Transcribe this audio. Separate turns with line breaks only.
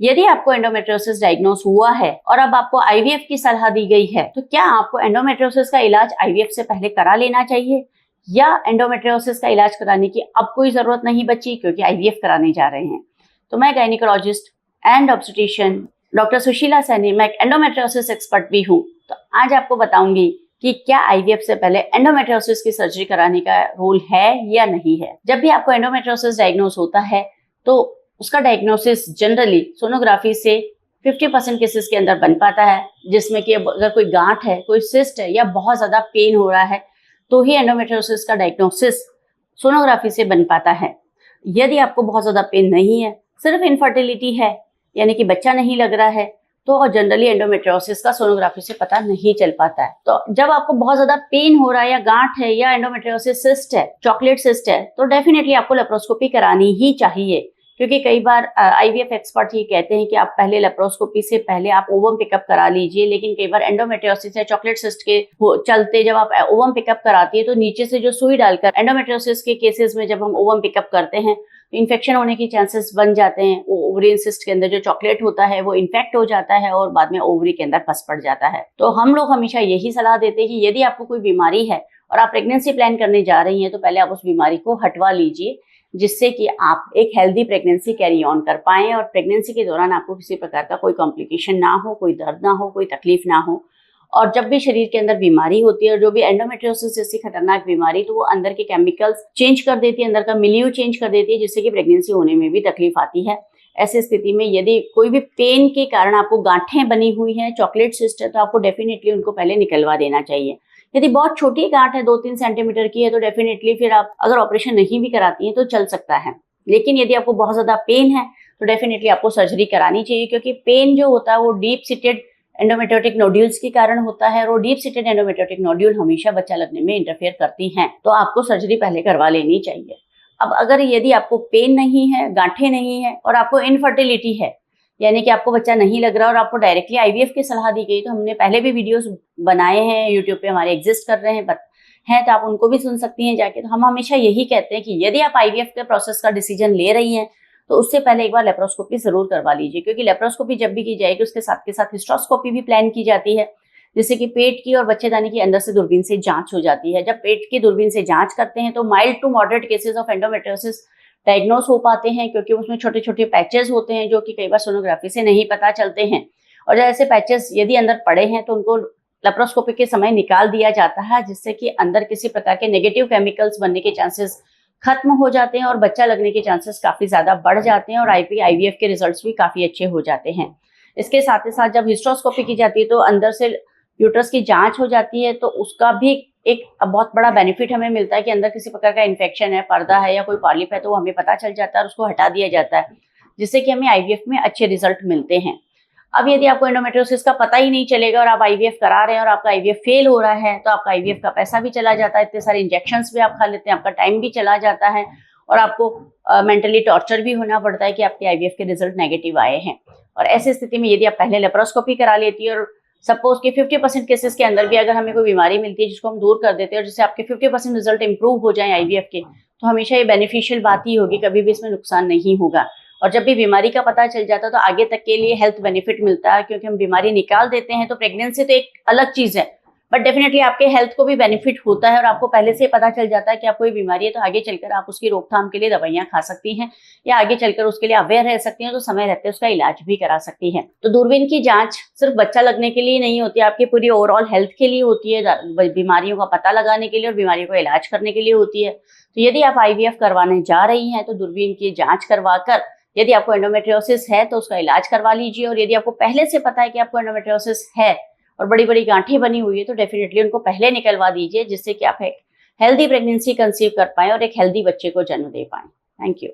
यदि आपको endometriosis diagnose हुआ है और अब आपको आईवीएफ की सलाह दी गई है, तो क्या आपको एंडोमेट्रियोसिस का इलाज आईवीएफ से पहले करा लेना चाहिए या एंडोमेट्रियोसिस का इलाज कराने की अब कोई जरूरत नहीं बची क्योंकि आईवीएफ कराने जा रहे हैं? तो मैं gynaecologist and obstetrician doctor Sushila Saini, मैं एक एंडोमेट्रियोसिस एक्सपर्ट भी हूँ। तो आज आपको बताऊंगी कि क्या आईवीएफ से पहले एंडोमेट्रियोसिस की सर्जरी कराने का रोल है या नहीं है। जब भी आपको एंडोमेट्रियोसिस डायग्नोस होता है तो उसका डायग्नोसिस जनरली सोनोग्राफी से 50% केसेस के अंदर बन पाता है, जिसमें कि अगर कोई गांठ है, कोई सिस्ट है या बहुत ज्यादा पेन हो रहा है तो ही एंडोमेट्रियोसिस का डायग्नोसिस सोनोग्राफी से बन पाता है। यदि आपको बहुत ज्यादा पेन नहीं है, सिर्फ इनफर्टिलिटी है यानी कि बच्चा नहीं लग रहा है, तो जनरली एंडोमेट्रियोसिस का सोनोग्राफी से पता नहीं चल पाता है। तो जब आपको बहुत ज्यादा पेन हो रहा है या गांठ है या एंडोमेट्रियोसिस सिस्ट है, चॉकलेट सिस्ट है, तो डेफिनेटली आपको लेप्रोस्कोपी करानी ही चाहिए। क्योंकि कई बार आईवीएफ एक्सपर्ट ये कहते हैं कि आप पहले लेप्रोस्कोपी से पहले आप ओवम पिकअप करा लीजिए, लेकिन कई बार एंडोमेट्रियोसिस या चॉकलेट सिस्ट के चलते जब आप ओवम पिकअप कराती है तो नीचे से जो सुई डालकर एंडोमेट्रियोसिस के केसेस में जब हम ओवम पिकअप करते हैं तो इन्फेक्शन होने की चांसेस बन जाते हैं। ओवरियन सिस्ट के अंदर जो चॉकलेट होता है वो इन्फेक्ट हो जाता है और बाद में ओवरी के अंदर पस पड़ जाता है। तो हम लोग हमेशा यही सलाह देते हैं कि यदि आपको कोई बीमारी है और आप प्रेगनेंसी प्लान करने जा रही हैं तो पहले आप उस बीमारी को हटवा लीजिए, जिससे कि आप एक हेल्दी प्रेगनेंसी कैरी ऑन कर पाएं और प्रेगनेंसी के दौरान आपको किसी प्रकार का कोई कॉम्प्लिकेशन ना हो, कोई दर्द ना हो, कोई तकलीफ ना हो। और जब भी शरीर के अंदर बीमारी होती है और जो भी एंडोमेट्रियोसिस जैसी खतरनाक बीमारी, तो वो अंदर के केमिकल्स चेंज कर देती है, अंदर का मिलियू चेंज कर देती है, जिससे कि प्रेगनेंसी होने में भी तकलीफ आती है। ऐसी स्थिति में यदि कोई भी पेन के कारण आपको गांठें बनी हुई हैं, चॉकलेट सिस्ट है, तो आपको डेफिनेटली उनको पहले निकलवा देना चाहिए। यदि बहुत छोटी गांठ है, 2-3 सेंटीमीटर की है, तो डेफिनेटली फिर आप अगर ऑपरेशन नहीं भी कराती हैं तो चल सकता है। लेकिन यदि आपको बहुत ज्यादा पेन है तो डेफिनेटली आपको सर्जरी करानी चाहिए, क्योंकि पेन जो होता है वो डीप सीटेड एंडोमेट्रियोटिक नोड्यूल्स के कारण होता है और वो डीप सीटेड एंडोमेट्रियोटिक नोड्यूल हमेशा बच्चा लगने में इंटरफेयर करती हैं, तो आपको सर्जरी पहले करवा लेनी चाहिए। अब अगर यदि आपको पेन नहीं है, गांठें नहीं है और आपको इनफर्टिलिटी है, यानी कि आपको बच्चा नहीं लग रहा और आपको डायरेक्टली आईवीएफ की सलाह दी गई, तो हमने पहले भी वीडियोस बनाए हैं यूट्यूब पे, हमारे एग्जिस्ट कर रहे हैं तो आप उनको भी सुन सकती हैं जाके। तो हम हमेशा यही कहते हैं कि यदि आप आईवीएफ के प्रोसेस का डिसीजन ले रही हैं तो उससे पहले एक बार लेप्रोस्कोपी जरूर करवा लीजिए, क्योंकि लेप्रोस्कोपी जब भी की जाएगी उसके साथ हिस्ट्रोस्कोपी भी प्लान की जाती है, जिससे कि पेट की और बच्चेदानी की अंदर से दूरबीन से जांच हो जाती है। जब पेट की दूरबीन से जांच करते हैं तो mild to moderate cases of endometriosis diagnose हो पाते हैं, क्योंकि उसमें छोटे छोटे पैचेस होते हैं जो कि कई बार सोनोग्राफी से नहीं पता चलते हैं। और जब ऐसे पैचेस यदि अंदर पड़े हैं तो उनको लेप्रोस्कोपी के समय निकाल दिया जाता है, जिससे कि अंदर किसी प्रकार के नेगेटिव केमिकल्स बनने के चांसेस खत्म हो जाते हैं और बच्चा लगने के चांसेस काफी ज्यादा बढ़ जाते हैं और आईवीएफ के रिजल्ट्स भी काफी अच्छे हो जाते हैं। इसके साथ ही साथ जब हिस्ट्रोस्कोपी की जाती है तो अंदर से यूट्रस की जांच हो जाती है, तो उसका भी एक बहुत बड़ा बेनिफिट हमें मिलता है कि अंदर किसी प्रकार का इन्फेक्शन है, पर्दा है या कोई पॉलिप है, तो वो हमें पता चल जाता है और उसको हटा दिया जाता है, जिससे कि हमें आईवीएफ में अच्छे रिजल्ट मिलते हैं। अब यदि आपको एंडोमेट्रियोसिस का पता ही नहीं चलेगा और आप आईवीएफ करा रहे हैं और आपका आईवीएफ फेल हो रहा है, तो आपका आईवीएफ का पैसा भी चला जाता है, इतने सारे इंजेक्शंस भी आप खा लेते हैं, आपका टाइम भी चला जाता है और आपको मेंटली टॉर्चर भी होना पड़ता है कि आपके आईवीएफ के रिजल्ट नेगेटिव आए हैं। और ऐसी स्थिति में यदि आप पहले लेप्रोस्कोपी करा लेती है और सपोज कि 50% केसेस के अंदर भी अगर हमें कोई बीमारी मिलती है जिसको हम दूर कर देते हैं और जिससे आपके 50% रिजल्ट इंप्रूव हो जाए आईवीएफ के, तो हमेशा ये बेनिफिशियल बात ही होगी, कभी भी इसमें नुकसान नहीं होगा। और जब भी बीमारी का पता चल जाता है तो आगे तक के लिए हेल्थ बेनिफिट मिलता है, क्योंकि हम बीमारी निकाल देते हैं तो प्रेगनेंसी तो एक अलग चीज है, बट डेफिनेटली आपके हेल्थ को भी बेनिफिट होता है और आपको पहले से पता चल जाता है कि आपको ये बीमारी है, तो आगे चलकर आप उसकी रोकथाम के लिए दवाइयां खा सकती हैं या आगे चलकर उसके लिए अवेयर रह सकती हैं, तो समय रहते उसका इलाज भी करा सकती हैं। तो दूरबीन की जांच सिर्फ बच्चा लगने के लिए नहीं होती, आपकी पूरी ओवरऑल हेल्थ के लिए होती है, बीमारियों का पता लगाने के लिए और बीमारियों का इलाज करने के लिए होती है। तो यदि आप आईवीएफ करवाने जा रही हैं तो दूरबीन की जांच करवाकर यदि आपको एंडोमेट्रियोसिस है तो उसका इलाज करवा लीजिए, और यदि आपको पहले से पता है कि आपको एंडोमेट्रियोसिस है और बड़ी बड़ी गांठें बनी हुई है तो डेफिनेटली उनको पहले निकलवा दीजिए, जिससे कि आप एक हेल्दी प्रेगनेंसी कंसीव कर पाएं और एक हेल्दी बच्चे को जन्म दे पाएं। Thank you.